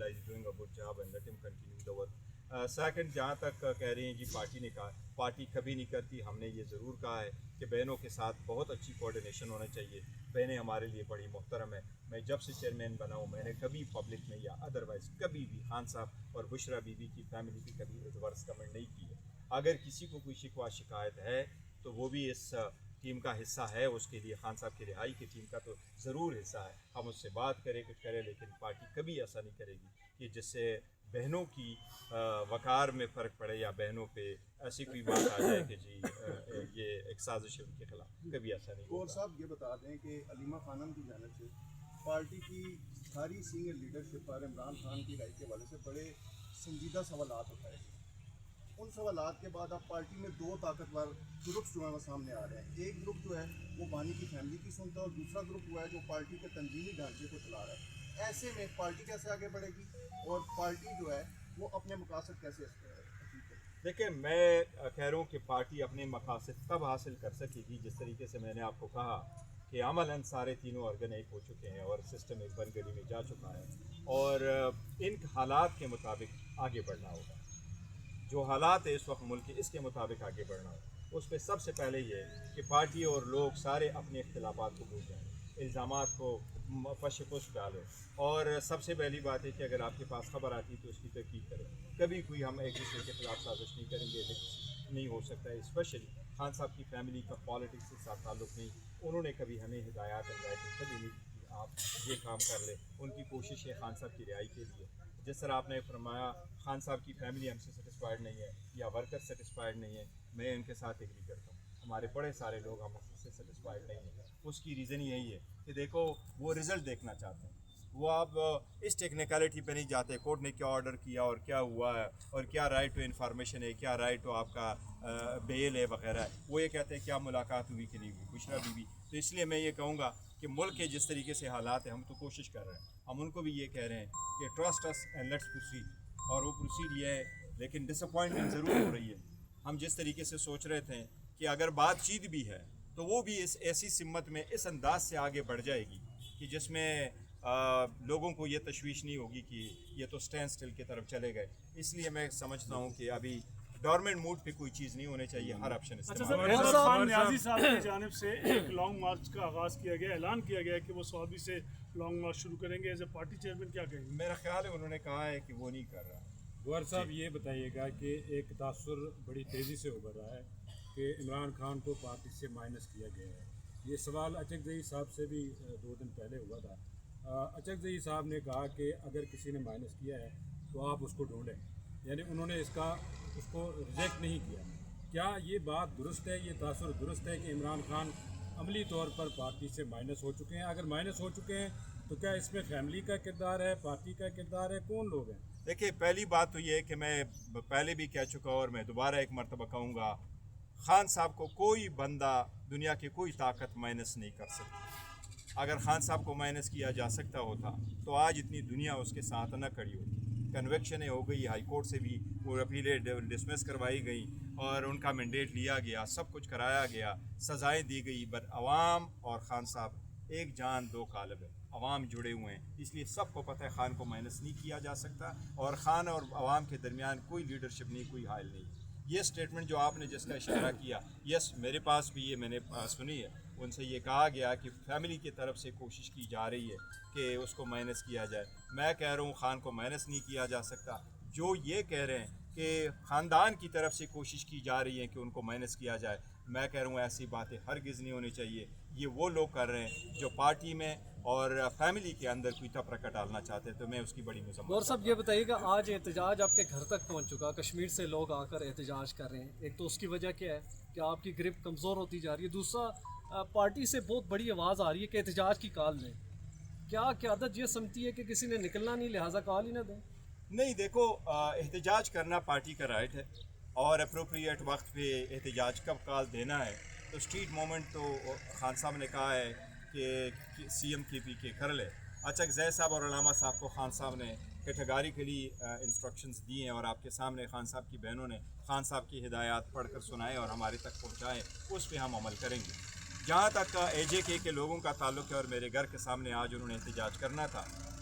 alhamdulillah is doing a good job and let him continue the work. Second جہاں تک کہہ رہے ہیں جی پارٹی نے کہا، پارٹی کبھی نہیں کرتی. ہم نے یہ ضرور کہا ہے کہ بہنوں کے ساتھ بہت اچھی کوارڈینیشن ہونا چاہیے. بہنیں ہمارے لیے بڑی محترم ہیں. میں جب سے چیئرمین بنا ہوں میں نے کبھی پبلک میں یا ادروائز کبھی بھی خان صاحب اور بشرا بی بی کی فیملی کی کبھی ایڈورس کمنٹ نہیں کی ہے. اگر کسی کو کوئی شکوہ شکایت ہے تو وہ بھی اس ٹیم کا حصہ ہے. اس کے لیے خان صاحب کی رہائی کی ٹیم کا تو ضرور حصہ ہے. ہم اس سے بات کریں کچھ کریں، لیکن پارٹی کبھی ایسا نہیں کرے گی کہ جس سے بہنوں کی وقار میں فرق پڑے یا بہنوں پہ ایسی کوئی بات آ جائے کہ جی یہ ایک سازش ہے ان کے خلاف. کبھی ایسا نہیں. اور صاحب یہ بتا دیں کہ علیمہ خانم کی جانب سے پارٹی کی ساری سینئر لیڈرشپ پر عمران خان کی رہائی کے حوالے سے بڑے سنجیدہ سوالات اٹھائے گئے. ان سوالات کے بعد اب پارٹی میں دو طاقتور گروپس جو ہیں وہ سامنے آ رہے ہیں. ایک گروپ جو ہے وہ بانی کی فیملی کی سنتا ہے اور دوسرا گروپ جو ہے جو پارٹی کے تنظیمی ڈھانچے کو چلا رہا ہے. ایسے میں پارٹی کیسے آگے بڑھے گی اور پارٹی جو ہے وہ اپنے مقاصد کیسے اچیو کرے گی؟ دیکھیں میں کہہ رہا ہوں کہ پارٹی اپنے مقاصد تب حاصل کر سکے گی جس طریقے سے میں نے آپ کو کہا کہ عملاً سارے تینوں آرگن ایک ہو چکے ہیں اور سسٹم ایک بن گلی میں جا چکا ہے اور ان حالات کے مطابق آگے بڑھنا ہوگا. جو حالات ہے اس وقت ملک کے اس کے مطابق آگے بڑھنا ہوگا. اس پہ سب سے پہلے یہ کہ پارٹی اور لوگ سارے اپنے اختلافات کو بھول جائیں، الزامات کو پش پش ڈالیں اور سب سے پہلی بات ہے کہ اگر آپ کے پاس خبر آتی ہے تو اس کی تحقیق کریں. کبھی کوئی ہم ایک دوسرے کے خلاف سازش نہیں کریں گے، نہیں ہو سکتا ہے. اسپیشلی خان صاحب کی فیملی کا پالیٹکس کے ساتھ تعلق نہیں. انہوں نے کبھی ہمیں ہدایات کبھی نہیں کی کہ آپ یہ کام کر لیں. ان کی کوشش ہے خان صاحب کی رہائی کے لیے. جس طرح آپ نے فرمایا خان صاحب کی فیملی ہم سے سیٹسفائیڈ نہیں ہے یا ورکر سیٹسفائیڈ نہیں ہے، میں ان کے ساتھ ایگری کرتا ہوں. ہمارے بڑے سارے لوگ ہم سے سیٹسفائیڈ نہیں ہیں. اس کی ریزن یہی ہے کہ دیکھو وہ رزلٹ دیکھنا چاہتے ہیں. وہ آپ اس ٹیکنیکلٹی پہ نہیں جاتے کورٹ نے کیا آرڈر کیا اور کیا ہوا ہے اور کیا رائٹ ٹو انفارمیشن ہے، کیا رائٹ ٹو آپ کا بیل ہے وغیرہ ہے. وہ یہ کہتے ہیں کیا ملاقات ہوئی کہ نہیں ہوئی بشرا بی بی. تو اس لیے میں یہ کہوں گا کہ ملک کے جس طریقے سے حالات ہیں ہم تو کوشش کر رہے ہیں. ہم ان کو بھی یہ کہہ رہے ہیں کہ trust us and let's proceed. اور وہ پروسیڈ یہ ہے لیکن ڈس اپوائنٹمنٹ ضرور ہو رہی ہے. ہم جس طریقے سے سوچ رہے تھے کہ اگر بات چیت بھی ہے تو وہ بھی اس ایسی سمت میں اس انداز سے آگے بڑھ جائے گی کہ جس میں لوگوں کو یہ تشویش نہیں ہوگی کہ یہ تو اسٹینڈ اسٹل کی طرف چلے گئے. اس لیے میں سمجھتا ہوں کہ ابھی ڈورمنٹ موڈ پہ کوئی چیز نہیں ہونی چاہیے، ہر آپشن استعمال. نیازی صاحب کی جانب سے ایک لانگ مارچ کا آغاز کیا گیا، اعلان کیا گیا کہ وہ سوابی سے لانگ مارچ شروع کریں گے. ایز اے پارٹی چیئرمین کیا کہیں گے؟ میرا خیال ہے انہوں نے کہا ہے کہ وہ نہیں کر رہا. گوہر صاحب یہ بتائیے گا کہ ایک تاثر بڑی تیزی سے ابھر رہا ہے کہ عمران خان کو پارٹی سے مائنس کیا گیا ہے. یہ سوال اچک زئی صاحب سے بھی 2 دن پہلے ہوا تھا. اچک زئی صاحب نے کہا کہ اگر کسی نے مائنس کیا ہے تو آپ اس کو ڈھونڈیں، یعنی انہوں نے اس کو ریجیکٹ نہیں کیا. کیا یہ بات درست ہے، یہ تاثر درست ہے کہ عمران خان عملی طور پر پارٹی سے مائنس ہو چکے ہیں؟ اگر مائنس ہو چکے ہیں تو کیا اس میں فیملی کا کردار ہے، پارٹی کا کردار ہے، کون لوگ ہیں؟ دیکھیے پہلی بات تو یہ ہے کہ میں پہلے بھی کہہ چکا اور میں دوبارہ ایک مرتبہ کہوں گا، خان صاحب کو کوئی بندہ دنیا کی کوئی طاقت مائنس نہیں کر سکتی. اگر خان صاحب کو مائنس کیا جا سکتا ہوتا تو آج اتنی دنیا اس کے ساتھ نہ کھڑی ہوتی. کنویکشنیں ہو گئی، ہائی کورٹ سے بھی وہ اپیلیں ڈسمس کروائی گئیں اور ان کا مینڈیٹ لیا گیا، سب کچھ کرایا گیا، سزائیں دی گئی. بٹ عوام اور خان صاحب ایک جان دو قالب ہے. عوام جڑے ہوئے ہیں، اس لیے سب کو پتہ ہے خان کو مائنس نہیں کیا جا سکتا اور خان اور عوام کے درمیان کوئی لیڈرشپ نہیں، کوئی حائل نہیں. یہ سٹیٹمنٹ جو آپ نے جس کا اشارہ کیا، یس میرے پاس بھی یہ میں نے سنی ہے. ان سے یہ کہا گیا کہ فیملی کی طرف سے کوشش کی جا رہی ہے کہ اس کو مائنس کیا جائے. میں کہہ رہا ہوں خان کو مائنس نہیں کیا جا سکتا. جو یہ کہہ رہے ہیں کہ خاندان کی طرف سے کوشش کی جا رہی ہے کہ ان کو مائنس کیا جائے، میں کہہ رہا ہوں ایسی باتیں ہرگز نہیں ہونی چاہیے. یہ وہ لوگ کر رہے ہیں جو پارٹی میں اور فیملی کے اندر کوئی تفرقہ ڈالنا چاہتے ہیں، تو میں اس کی بڑی مذمت. گور صاحب یہ بتائیے گا، آج احتجاج آپ کے گھر تک پہنچ چکا، کشمیر سے لوگ آ کر احتجاج کر رہے ہیں. ایک تو اس کی وجہ کیا ہے کہ آپ کی گرپ کمزور ہوتی جا رہی ہے، دوسرا پارٹی سے بہت بڑی آواز آ رہی ہے کہ احتجاج کی کال دیں. کیا قیادت یہ سمجھتی ہے کہ کسی نے نکلنا نہیں لہٰذا کال ہی نہ دیں؟ نہیں، دیکھو احتجاج کرنا پارٹی کا رائٹ ہے اور اپروپریٹ وقت پہ احتجاج کب کال دینا ہے تو اسٹریٹ مومنٹ تو خان صاحب نے کہا ہے کہ سی ایم کے پی کے کر لے. اچک زئی صاحب اور علامہ صاحب کو خان صاحب نے کیٹیگری کے لیے انسٹرکشنز دی ہیں اور آپ کے سامنے خان صاحب کی بہنوں نے خان صاحب کی ہدایات پڑھ کر سنائے اور ہمارے تک پہنچائے. اس پہ ہم عمل کریں گے. جہاں تک اے جے کے لوگوں کا تعلق ہے اور میرے گھر کے سامنے آج انہوں نے احتجاج کرنا تھا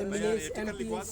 MLAs, MPs